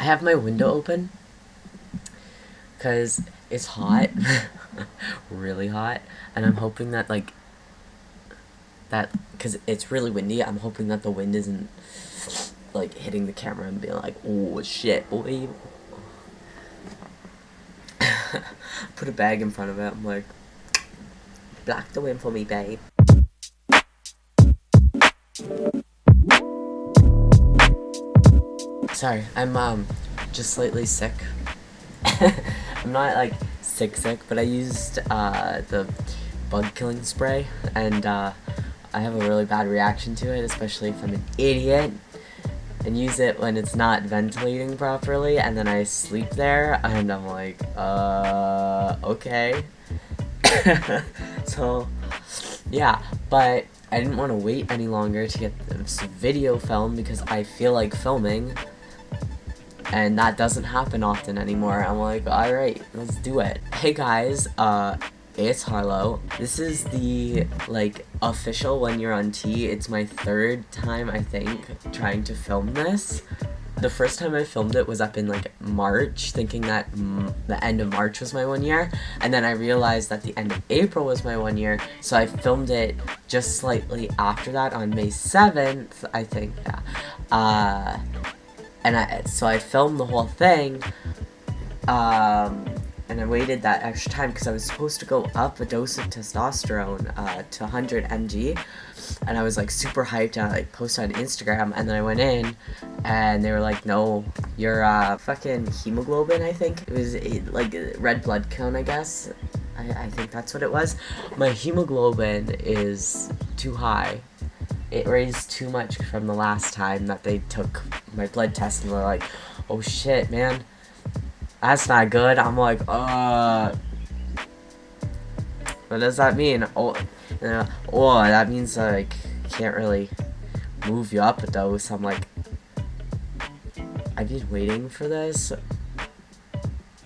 have my window open because it's hot, really hot, and I'm hoping that because it's really windy. I'm hoping that the wind isn't like hitting the camera and being like, oh shit, boy. Put a bag in front of it. I'm like, block the wind for me, babe. Sorry, I'm just slightly sick. I'm not like sick, but I used the bug killing spray, and I have a really bad reaction to it, especially if I'm an idiot and use it when it's not ventilating properly, and then I sleep there, and I'm like, okay. So, yeah, but I didn't want to wait any longer to get this video filmed because I feel like filming, and that doesn't happen often anymore. I'm like, alright, let's do it. Hey guys, it's Harlow. This is the, official When You're on T. It's my third time, I think, trying to film this. The first time I filmed it was up in, March, thinking that the end of March was my 1 year, and then I realized that the end of April was my 1 year, so I filmed it just slightly after that on May 7th, I think, yeah. So I filmed the whole thing, and I waited that extra time because I was supposed to go up a dose of testosterone to 100 mg, and I was super hyped, and I posted on Instagram, and then I went in and they were like, no, your fucking hemoglobin, I think it was red blood count, I guess, I think that's what it was. My hemoglobin is too high. It raised too much from the last time that they took my blood test, and they're like, oh shit, man, that's not good. I'm like, what does that mean? Oh, that means can't really move you up a dose. I'm like, I've been waiting for this.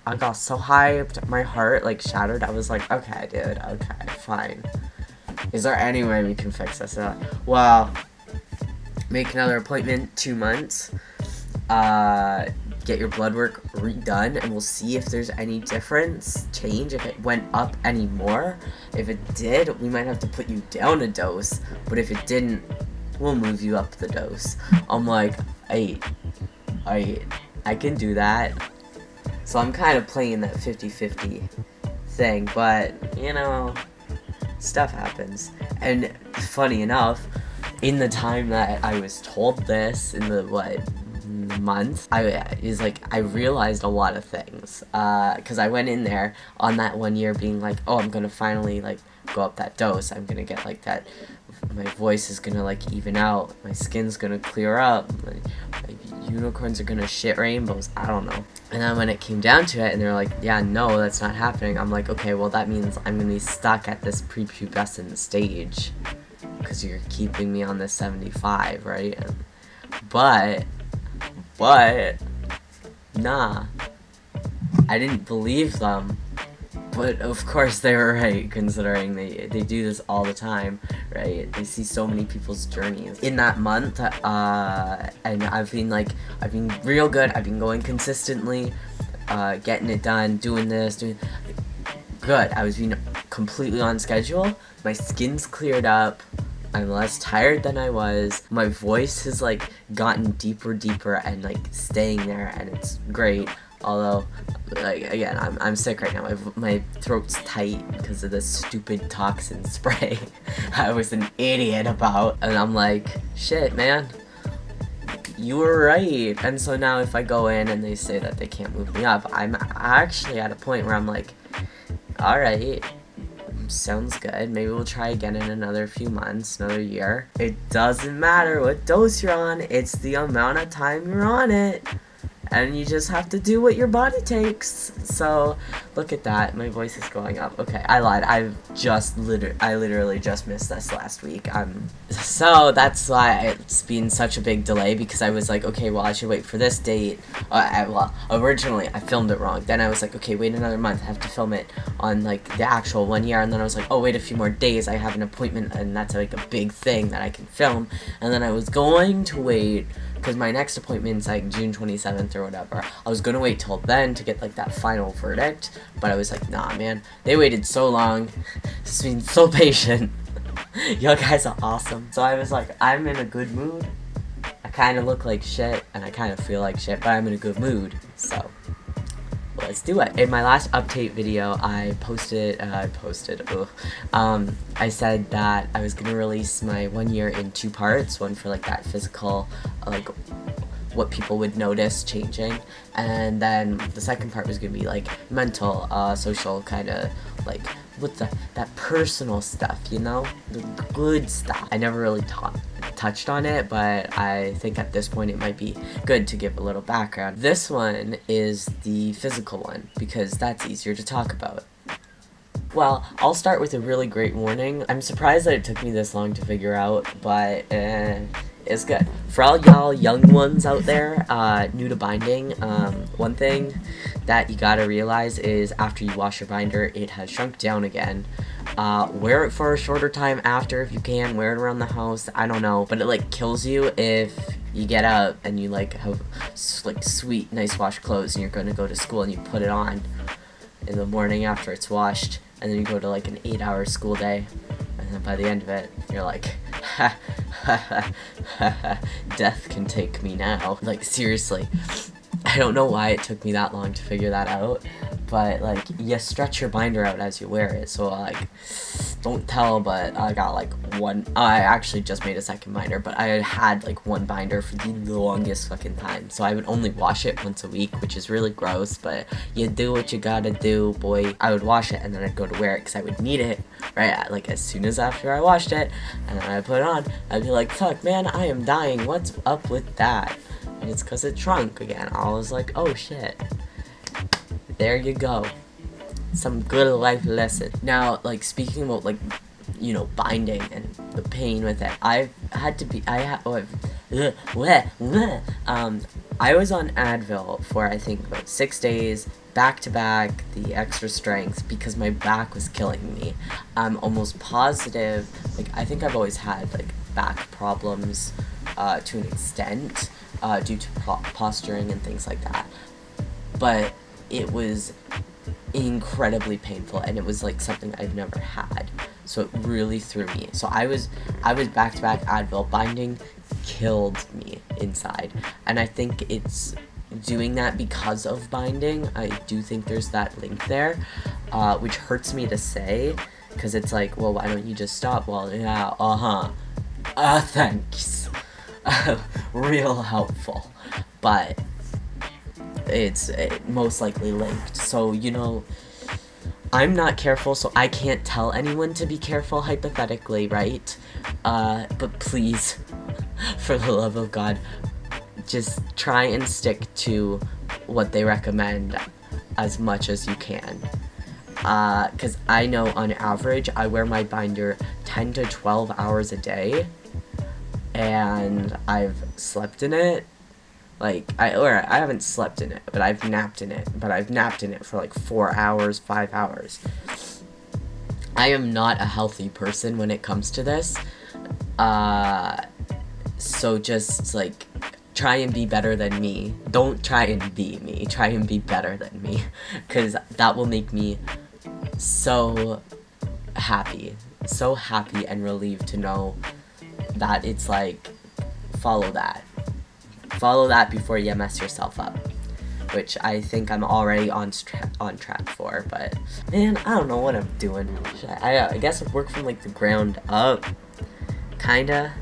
I got so hyped, my heart shattered. I was like, okay, dude, okay, fine. Is there any way we can fix this? Well, make another appointment, 2 months. Get your blood work redone, and we'll see if there's any change, if it went up any more. If it did, we might have to put you down a dose, but if it didn't, we'll move you up the dose. I'm like, I can do that. So I'm kind of playing that 50-50 thing, but, stuff happens. And funny enough, in the time that I was told this, in the month, I realized a lot of things, because I went in there on that 1 year being like, oh, I'm gonna finally go up that dose, I'm gonna get that, my voice is gonna even out, my skin's gonna clear up, my unicorns are gonna shit rainbows, I don't know. And then when it came down to it and they're like, yeah, no, that's not happening, I'm like, okay, well that means I'm gonna be stuck at this prepubescent stage because you're keeping me on this 75, right? But nah, I didn't believe them, but of course they were right, considering they do this all the time, right? They see so many people's journeys in that month, and I've been real good. I've been going consistently, getting it done, doing good. I was being completely on schedule. My skin's cleared up. I'm less tired than I was. My voice has gotten deeper and staying there, and it's great. Although, again, I'm sick right now. My throat's tight because of this stupid toxin spray I was an idiot about. And I'm like, shit, man, you were right. And so now if I go in and they say that they can't move me up, I'm actually at a point where I'm like, alright, sounds good. Maybe we'll try again in another few months, another year. It doesn't matter what dose you're on, it's the amount of time you're on it. And you just have to do what your body takes. So, look at that. My voice is going up. Okay, I lied. I literally just missed this last week. So that's why it's been such a big delay, because I was like, okay, well, I should wait for this date. Originally, I filmed it wrong. Then I was like, okay, wait another month. I have to film it on, the actual 1 year. And then I was like, oh, wait a few more days. I have an appointment, and that's, a big thing that I can film. And then I was going to wait because my next appointment's like June 27th or whatever. I was gonna wait till then to get like that final verdict, but I was like, nah, man, they waited so long, just being so patient. You guys are awesome. So I was like, I'm in a good mood. I kind of look like shit, and I kind of feel like shit, but I'm in a good mood, so let's do it. In my last update video, I said that I was gonna release my 1 year in 2 parts, one for like that physical, like what people would notice changing, and then the second part was gonna be like mental, social, kind of like with that personal stuff, you know, the good stuff. I never really touched on it, but I think at this point it might be good to give a little background. This one is the physical one because that's easier to talk about. Well, I'll start with a really great warning. I'm surprised that it took me this long to figure out, but it's good. For all y'all young ones out there, new to binding, one thing that you gotta realize is after you wash your binder, it has shrunk down again. Wear it for a shorter time after if you can. Wear it around the house. I don't know, but it like kills you if you get up and you like have like sweet, nice washed clothes and you're gonna go to school and you put it on in the morning after it's washed, and then you go to like an 8-hour school day, and then by the end of it, you're like, ha ha ha ha ha, death can take me now. Like, seriously. I don't know why it took me that long to figure that out, but like, you stretch your binder out as you wear it, so like, don't tell, but I got like I actually just made a second binder, but I had like one binder for the longest fucking time, so I would only wash it once a week, which is really gross, but you do what you gotta do, boy. I would wash it, and then I'd go to wear it, because I would need it, right, like as soon as after I washed it, and then I put it on, I'd be like, fuck, man, I am dying, what's up with that? And it's because it shrunk again. I was like, oh shit. There you go. Some good life lesson. Now, like, speaking about, like, you know, binding and the pain with it, I was on Advil for, I think, about 6 days, back to back, the extra strength, because my back was killing me. I'm almost positive, like, I think I've always had, like, back problems, to an extent, due to posturing and things like that, but it was incredibly painful, and it was like something I've never had, so it really threw me. So I was back to back Advil. Binding killed me inside, and I think it's doing that because of binding. I do think there's that link there, which hurts me to say, because it's like, well, why don't you just stop? Well, yeah, thanks. Real helpful, but it's most likely linked. So, you know, I'm not careful, so I can't tell anyone to be careful, hypothetically, right? But please, for the love of God, just try and stick to what they recommend as much as you can. Because I know on average, I wear my binder 10 to 12 hours a day, and I've slept in it. Like, I haven't slept in it, but I've napped in it. But I've napped in it for like 4 hours, 5 hours. I am not a healthy person when it comes to this. So just, like, try and be better than me. Don't try and be me. Try and be better than me. Because that will make me so happy. So happy and relieved to know that it's like, follow that. Follow that before you mess yourself up, which I think I'm already on track for, but man, I don't know what I'm doing. I guess I work from like the ground up, kinda.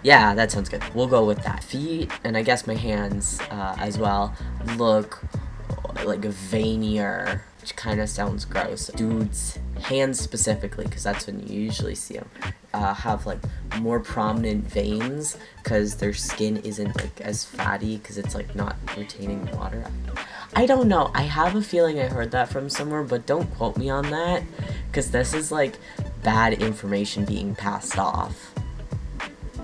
Yeah, that sounds good. We'll go with that. Feet, and I guess my hands as well, look like veinier, which kind of sounds gross. Dudes, hands specifically, because that's when you usually see them, have like more prominent veins because their skin isn't like as fatty because it's like not retaining water. I don't know. I have a feeling I heard that from somewhere, but don't quote me on that because this is like bad information being passed off.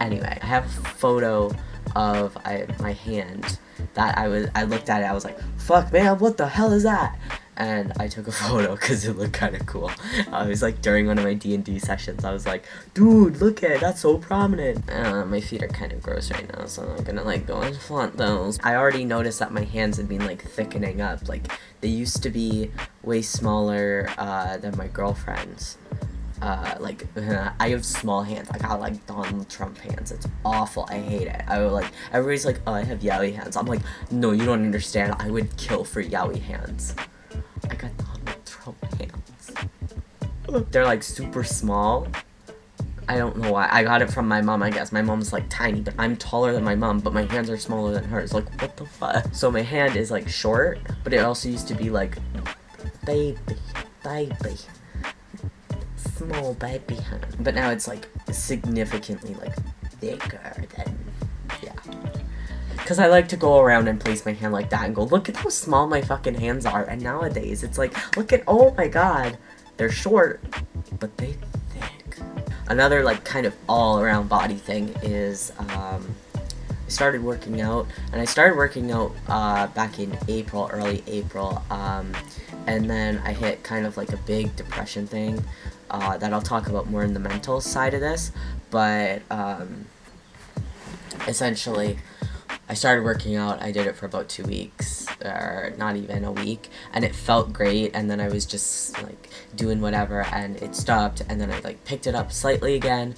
Anyway, I have a photo of my hand that I looked at it, I was like, fuck man, what the hell is that? and I took a photo because it looked kind of cool. I was like, during one of my D&D sessions, I was like, dude, look at it, that's so prominent. My feet are kind of gross right now, so I'm not gonna like go and flaunt those. I already noticed that my hands had been like thickening up. Like, they used to be way smaller than my girlfriend's. I have small hands. I got like Donald Trump hands. It's awful. I hate it. Everybody's like, oh, I have yaoi hands. I'm like, no, you don't understand. I would kill for yaoi hands. I got Donald Trump hands. They're like super small. I don't know why. I got it from my mom, I guess. My mom's like tiny, but I'm taller than my mom, but my hands are smaller than hers. Like, what the fuck? So my hand is like short, but it also used to be like, baby. Small baby hand. But now it's like significantly like thicker than, yeah. Because I like to go around and place my hand like that and go, look at how small my fucking hands are. And nowadays it's like, look at, oh my god, they're short, but they thick. Another like kind of all around body thing is I started working out, and I started working out back in April, early April, and then I hit kind of like a big depression thing that I'll talk about more in the mental side of this, but essentially I started working out. I did it for about 2 weeks, or not even a week, and it felt great, and then I was just like doing whatever, and it stopped, and then I like picked it up slightly again,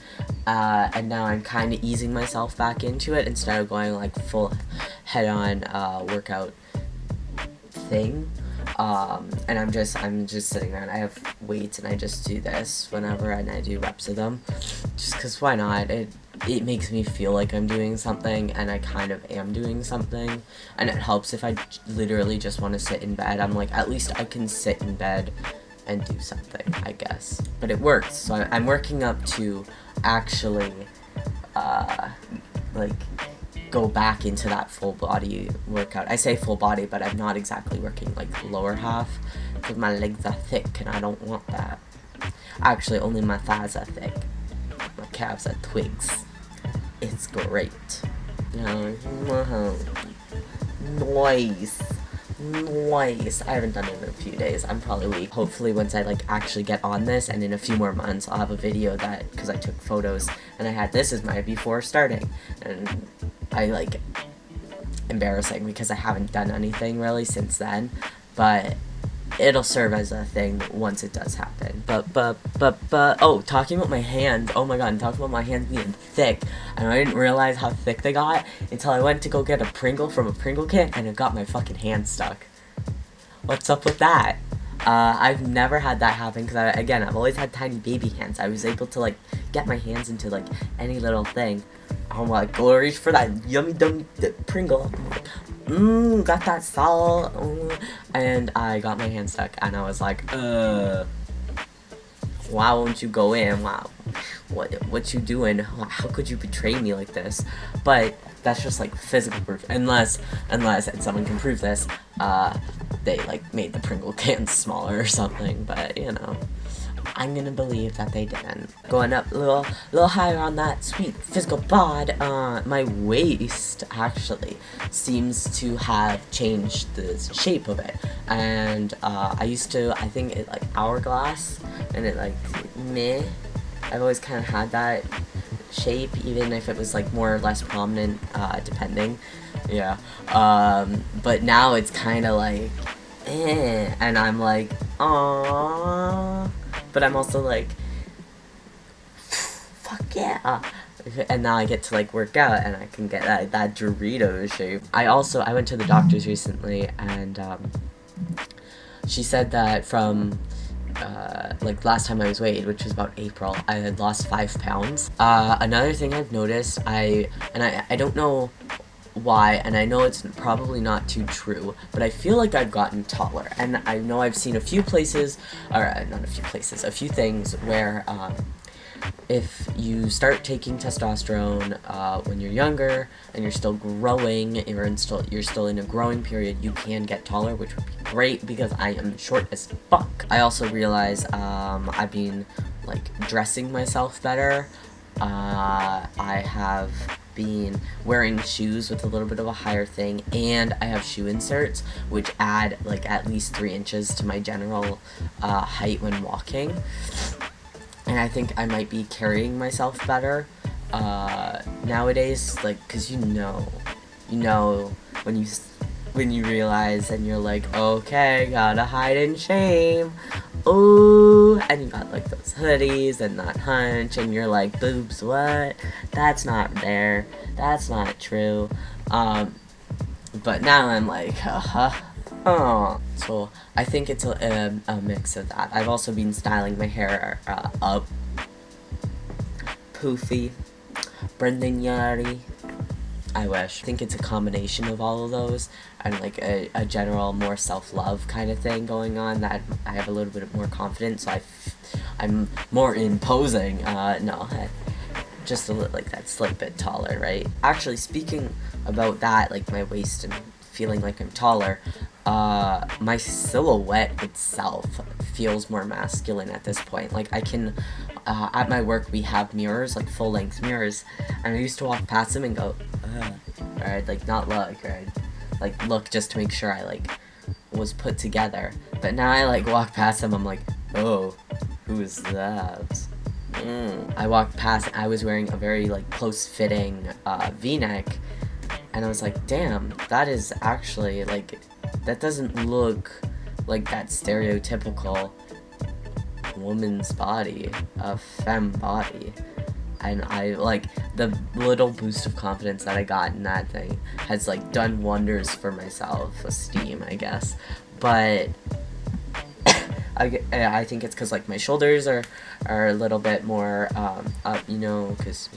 and now I'm kind of easing myself back into it instead of going like full head-on workout thing. And I'm just sitting there, and I have weights, and I just do this whenever, and I do reps of them, just because why not? It makes me feel like I'm doing something, and I kind of am doing something, and it helps if I literally just want to sit in bed. I'm like, at least I can sit in bed and do something, I guess. But it works, so I'm working up to actually, like, go back into that full body workout. I say full body, but I'm not exactly working like the lower half, because my legs are thick and I don't want that. Actually, only my thighs are thick. My calves are twigs. It's great. Nice. I haven't done it in a few days. I'm probably weak. Hopefully once I like actually get on this, and in a few more months, I'll have a video that, because I took photos and I had this as my before starting, and I like, embarrassing because I haven't done anything really since then, but it'll serve as a thing once it does happen. Oh, talking about my hands, oh my god, and talking about my hands being thick, and I didn't realize how thick they got until I went to go get a Pringle from a Pringle kit, and it got my fucking hand stuck. What's up with that? I've never had that happen, because again, I've always had tiny baby hands. I was able to like get my hands into like any little thing. I'm like, go reach for that yummy dummy Pringle. Got that salt. And I got my hand stuck, and I was like, why won't you go in? Wow, what you doing? How could you betray me like this? But that's just like physical proof, unless, and someone can prove this, they like made the Pringle cans smaller or something, but you know, I'm gonna believe that they didn't. Going up a little higher on that sweet physical bod, my waist actually seems to have changed the shape of it, and I used to, I think it like hourglass, and it like meh. I've always kind of had that shape, even if it was like more or less prominent, depending. Yeah. But now it's kind of like, and I'm like, aww. But I'm also like, fuck yeah. And now I get to like work out, and I can get that Dorito shape. I went to the doctor's recently, and she said that from like last time I was weighed, which was about April, I had lost 5 pounds. Another thing I've noticed, I don't know why, and I know it's probably not too true, but I feel like I've gotten taller, and I know I've seen a few places, or not a few places, a few things where if you start taking testosterone when you're younger and you're still growing, you're still in a growing period, you can get taller, which would be great because I am short as fuck. I also realize I've been like dressing myself better. I have being wearing shoes with a little bit of a higher thing, and I have shoe inserts which add like at least 3 inches to my general height when walking. And I think I might be carrying myself better nowadays, like, because you know when you realize and you're like, okay, gotta hide in shame. Ooh, and you got like those hoodies and that hunch, and you're like, boobs, what? That's not there. That's not true. But now I'm like, oh. So I think it's a mix of that. I've also been styling my hair up, poofy, Brendan Yari. I wish. I think it's a combination of all of those, and like a general more self-love kind of thing going on, that I have a little bit more confidence, so I'm more imposing. No, just a little, like that slight bit taller, right? Actually, speaking about that, like my waist and feeling like I'm taller, my silhouette itself feels more masculine at this point. Like I can, at my work we have mirrors, like full-length mirrors, and I used to walk past them and go, or I'd like not look, or I'd like look just to make sure I like was put together. But now I like walk past them, I'm like, oh, who is that? I walked past, I was wearing a very like close-fitting V-neck, and I was like, damn, that is actually like, that doesn't look like that stereotypical woman's body, a femme body. And I like the little boost of confidence that I got in that thing has like done wonders for my self-esteem, I guess. But I think it's because like my shoulders are a little bit more up, you know, because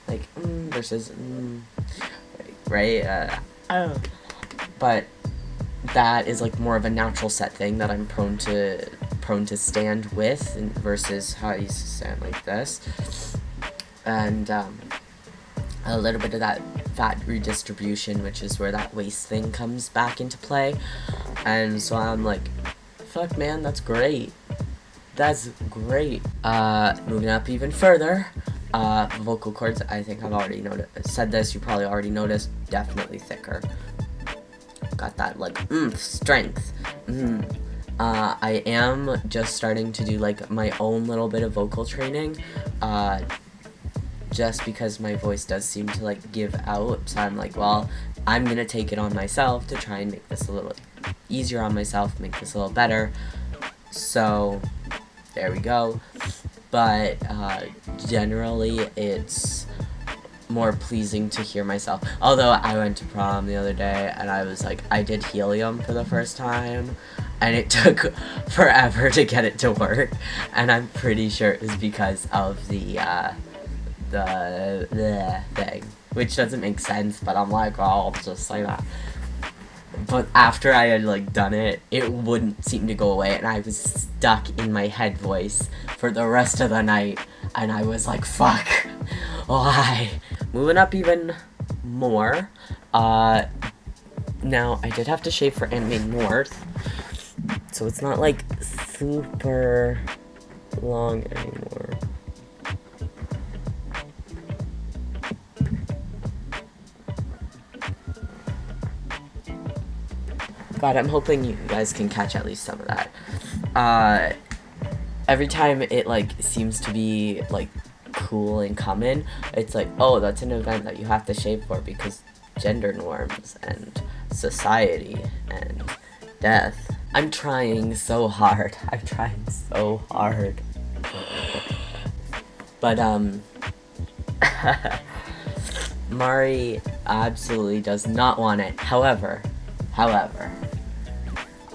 like versus right. But that is like more of a natural set thing that I'm prone to stand with, versus how I used to stand like this. And a little bit of that fat redistribution, which is where that waist thing comes back into play. And so I'm like, fuck man, that's great. That's great. Moving up even further, vocal cords, I think I've already said this, you probably already noticed, definitely thicker. Got that like strength. I am just starting to do like my own little bit of vocal training, just because my voice does seem to like give out. So I'm like, well, I'm gonna take it on myself to try and make this a little easier on myself, make this a little better. So there we go. But generally it's more pleasing to hear myself. Although I went to prom the other day and I was like, I did helium for the first time, and it took forever to get it to work, and I'm pretty sure it was because of the thing, which doesn't make sense, but I'm like, oh, I'll just say that. But after I had like done it, it wouldn't seem to go away, and I was stuck in my head voice for the rest of the night, and I was like, fuck, why? Moving up even more, now I did have to shave for Anime North, so it's not like super long anymore. God, I'm hoping you guys can catch at least some of that. Every time it like seems to be like cool and common, it's like, oh, that's an event that you have to shave for because gender norms and society and death. I'm trying so hard. But Mari absolutely does not want it. However,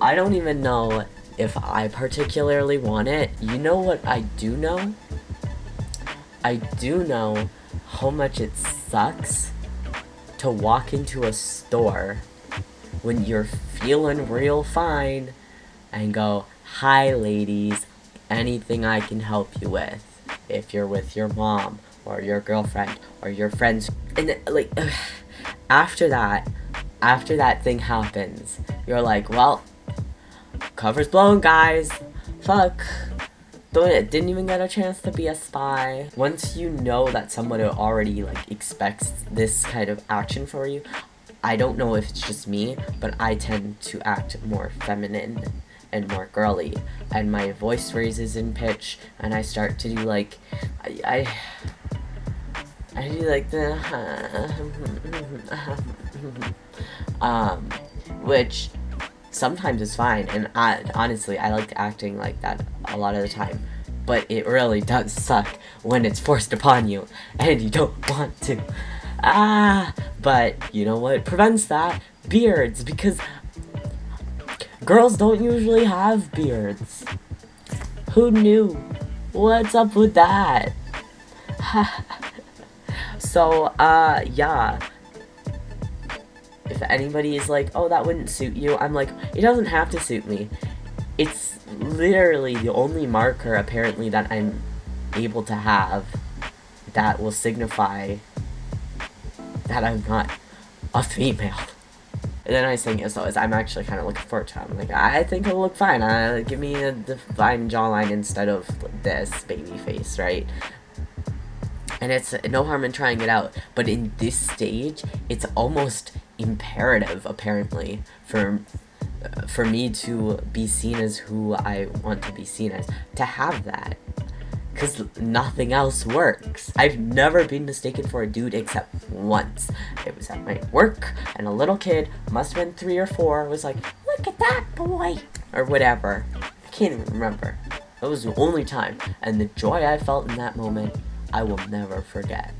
I don't even know if I particularly want it. You know what I do know? I do know how much it sucks to walk into a store when you're feeling real fine and go, hi ladies, anything I can help you with? If you're with your mom or your girlfriend or your friends. And like, after that thing happens, you're like, well, cover's blown, guys. Fuck. didn't even get a chance to be a spy. Once you know that somebody already like expects this kind of action for you, I don't know if it's just me, but I tend to act more feminine and more girly, and my voice raises in pitch, and I start to do like I do like the which sometimes is fine, and honestly I like acting like that a lot of the time, but it really does suck when it's forced upon you and you don't want to. But you know what prevents that? Beards, because girls don't usually have beards. Who knew? What's up with that? So, yeah. If anybody is like, oh, that wouldn't suit you, I'm like, it doesn't have to suit me. It's literally the only marker, apparently, that I'm able to have that will signify that I'm not a female. And the nice thing is, though, is I'm actually kind of looking forward to it. I'm like, I think it'll look fine. Give me a defined jawline instead of this baby face, right? And it's no harm in trying it out. But in this stage, it's almost imperative, apparently, for me to be seen as who I want to be seen as, to have that. Because nothing else works. I've never been mistaken for a dude except once. It was at my work, and a little kid, must have been 3 or 4, was like, look at that boy! Or whatever. I can't even remember. That was the only time. And the joy I felt in that moment, I will never forget.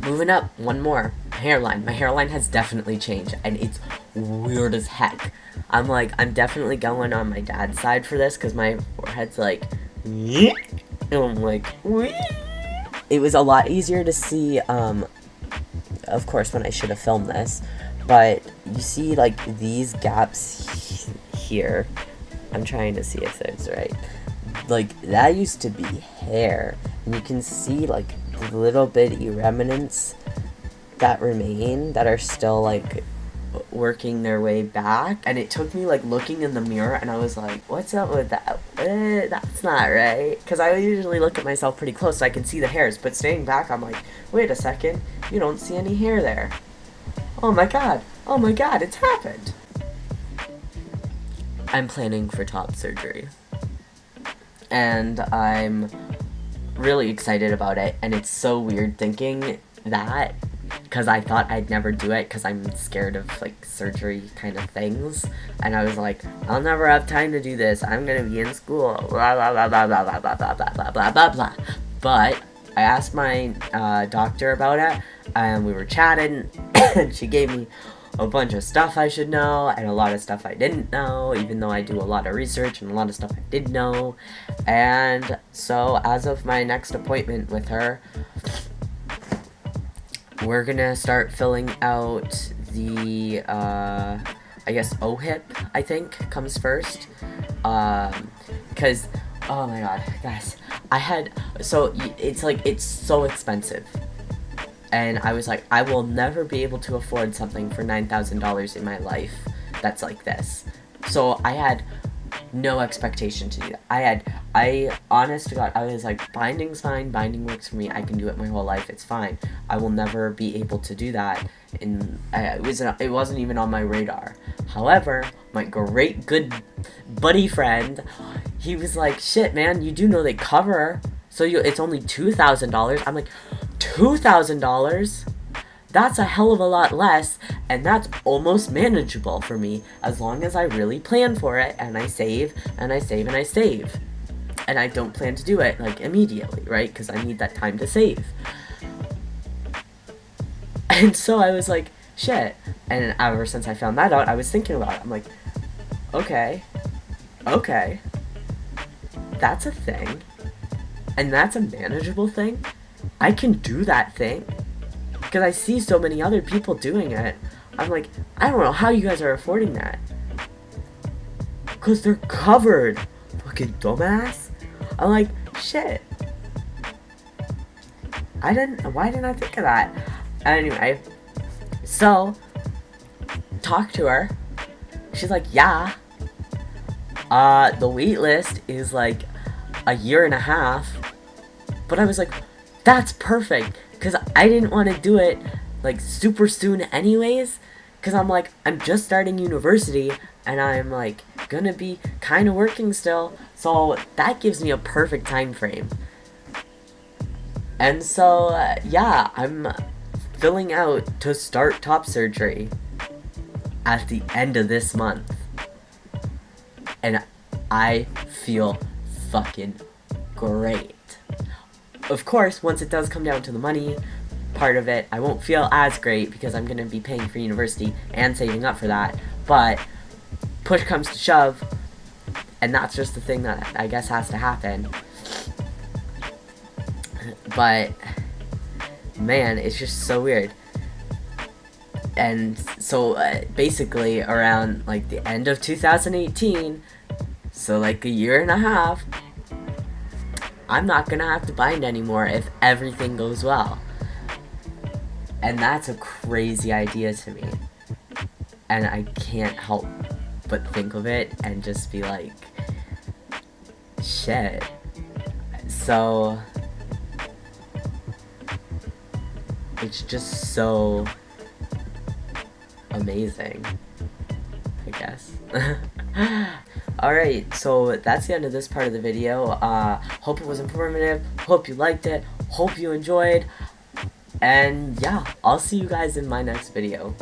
Moving up, one more. Hairline. My hairline has definitely changed, and it's weird as heck. I'm definitely going on my dad's side for this, because my forehead's like, and I'm like, it was a lot easier to see, of course, when I should have filmed this, but you see, like, these gaps here. I'm trying to see if it's right. Like, that used to be hair, and you can see, like, little bitty remnants that remain that are still, like, working their way back, and it took me like looking in the mirror, and I was like, what's up with that? That's not right, because I usually look at myself pretty close so I can see the hairs, but staying back I'm like, wait a second, you don't see any hair there. Oh my god, it's happened. I'm planning for top surgery, and I'm really excited about it, and it's so weird thinking that, because I thought I'd never do it because I'm scared of, like, surgery kind of things. And I was like, I'll never have time to do this. I'm going to be in school. Blah, blah, blah, blah, blah, blah, blah, blah, blah, blah, blah, blah. But I asked my doctor about it, and we were chatting, and she gave me a bunch of stuff I should know, and a lot of stuff I didn't know, even though I do a lot of research, and a lot of stuff I did know. And so, as of my next appointment with her, we're gonna start filling out the, I guess OHIP, I think, comes first, because, oh my god, guys, it's so expensive, and I was like, I will never be able to afford something for $9,000 in my life that's like this, so I had no expectation to do that. Honest to God, I was like, binding's fine, binding works for me, I can do it my whole life, it's fine. I will never be able to do that, and it wasn't even on my radar. However, my great good buddy friend, he was like, shit man, you do know they cover, so it's only $2,000. I'm like, $2,000? That's a hell of a lot less, and that's almost manageable for me, as long as I really plan for it, and I save, and I save, and I save. And I don't plan to do it, like, immediately, right? Because I need that time to save. And so I was like, shit. And ever since I found that out, I was thinking about it. I'm like, okay, that's a thing. And that's a manageable thing. I can do that thing. Because I see so many other people doing it. I'm like, I don't know how you guys are affording that. Because they're covered. Fucking dumbass. I'm like, shit. Why didn't I think of that? Anyway, so, talk to her. She's like, yeah. The wait list is like a year and a half, but I was like, that's perfect, because I didn't want to do it like super soon anyways, because I'm like, I'm just starting university and I'm like gonna be kind of working still, so that gives me a perfect time frame. And so yeah, I'm filling out to start top surgery at the end of this month, and I feel fucking great. Of course, once it does come down to the money part of it, I won't feel as great because I'm gonna be paying for university and saving up for that, but push comes to shove, and that's just the thing that I guess has to happen. But man, it's just so weird. And so basically around like the end of 2018, so like a year and a half, I'm not gonna have to bind anymore if everything goes well. And that's a crazy idea to me. And I can't help but think of it and just be like, shit. So it's just so amazing, I guess. Alright, so that's the end of this part of the video. Hope it was informative, hope you liked it, hope you enjoyed, and yeah, I'll see you guys in my next video.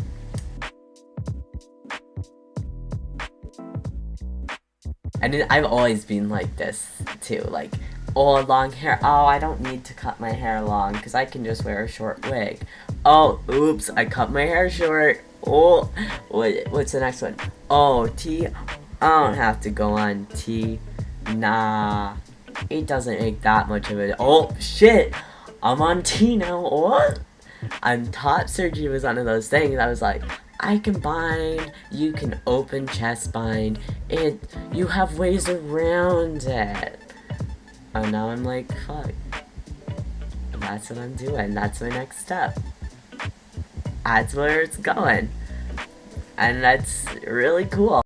And I've always been like this too, like, oh, long hair, oh, I don't need to cut my hair long because I can just wear a short wig. Oh, oops, I cut my hair short. Oh, what's the next one? Oh, T, I don't have to go on T. Nah, it doesn't make that much of it. Oh, shit, I'm on T now. What? And top surgery was one of those things. I was like, I can bind, you can open chest bind, you have ways around it. And now I'm like, fuck. That's what I'm doing. That's my next step. That's where it's going. And that's really cool.